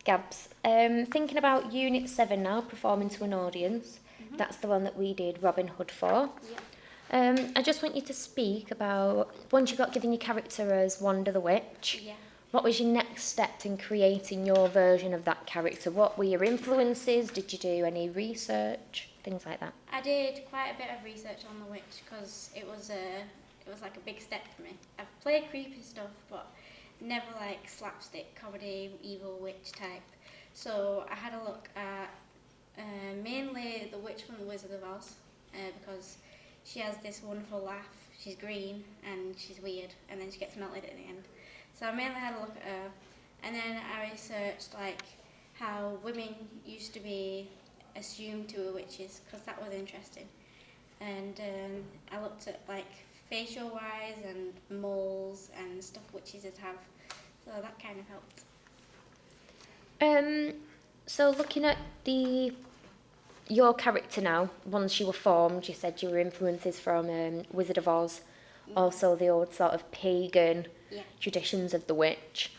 Gabs, thinking about Unit 7 now, performing to an audience. That's the one that we did Robin Hood for. I just want you to speak about, once you got given your character as Wanda the Witch, what was your next step in creating your version of that character? What were your influences? Did you do any research? Things like that. I did quite a bit of research on the witch because it was like a big step for me. I've played creepy stuff, but never like slapstick comedy, evil witch type. So I had a look at mainly the witch from the Wizard of Oz because she has this wonderful laugh. She's green and she's weird, and then she gets melted at the end. So I mainly had a look at her, and then I researched like how women used to be assumed to be witches because that was interesting. And I looked at like facial wise and moles and stuff witches would have, so that kind of helped. So looking at your character now, once you were formed, you said you were influences from Wizard of Oz, also the old sort of pagan traditions of the witch.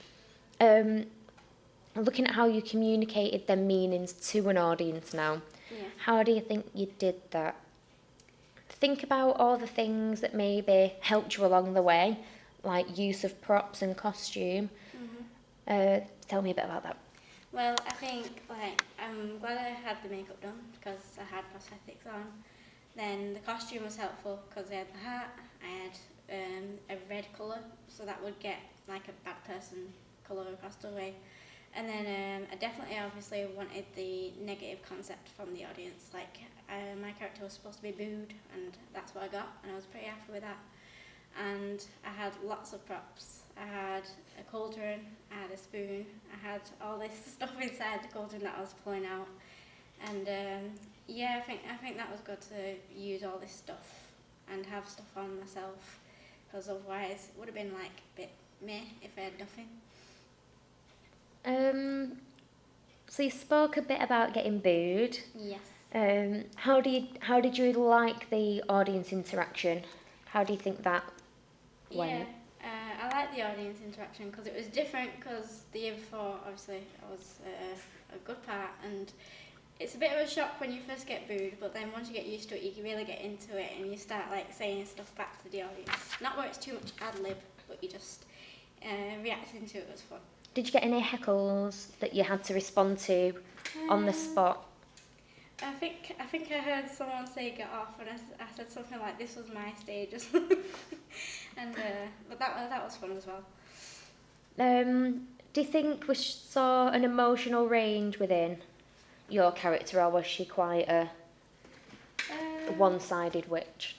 Looking at how you communicated their meanings to an audience now, how do you think you did that? Think about all the things that maybe helped you along the way, like use of props and costume. Tell me a bit about that. Well, I think like I'm glad I had the makeup done because I had prosthetics on. Then the costume was helpful because I had the hat, I had a red colour, so that would get like a bad person colour across the way. And then I definitely obviously wanted the negative concept from the audience. Like my character was supposed to be booed, and that's what I got, and I was pretty happy with that. And I had lots of props. I had a cauldron, I had a spoon, I had all this stuff inside the cauldron that I was pulling out. And I think that was good to use all this stuff and have stuff on myself, because otherwise it would have been like a bit meh if I had nothing. So you spoke a bit about getting booed. Yes. How did you like the audience interaction? How do you think that went? I like the audience interaction because it was different, because the year before obviously I was a good part, and it's a bit of a shock when you first get booed, but then once you get used to it you can really get into it and you start like saying stuff back to the audience. Not where it's too much ad-lib, but you just reacting to it was fun. Did you get any heckles that you had to respond to on the spot? I think I heard someone say "get off," and I said something like "this was my stage," or something. And but that was fun as well. Do you think we saw an emotional range within your character, or was she quite a one-sided witch?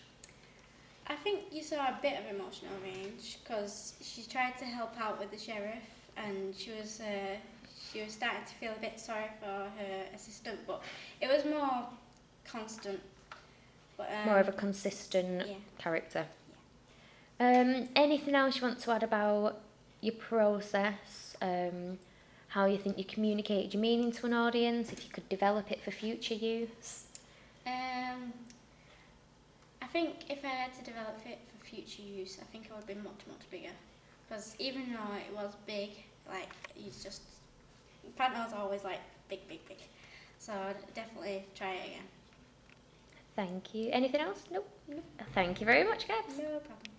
I think you saw a bit of emotional range because she tried to help out with the sheriff, and she was starting to feel a bit sorry for her assistant, but it was more constant. But, More of a consistent character. Yeah. Anything else you want to add about your process? How you think you communicate your meaning to an audience? If you could develop it for future use? I think if I had to develop it for future use, I think it would be much, much bigger. Because even though it was big, like, it's just... Panto's always, like, big, big, big. So I'd definitely try it again. Thank you. Anything else? Nope. Thank you very much, Gabs. No problem.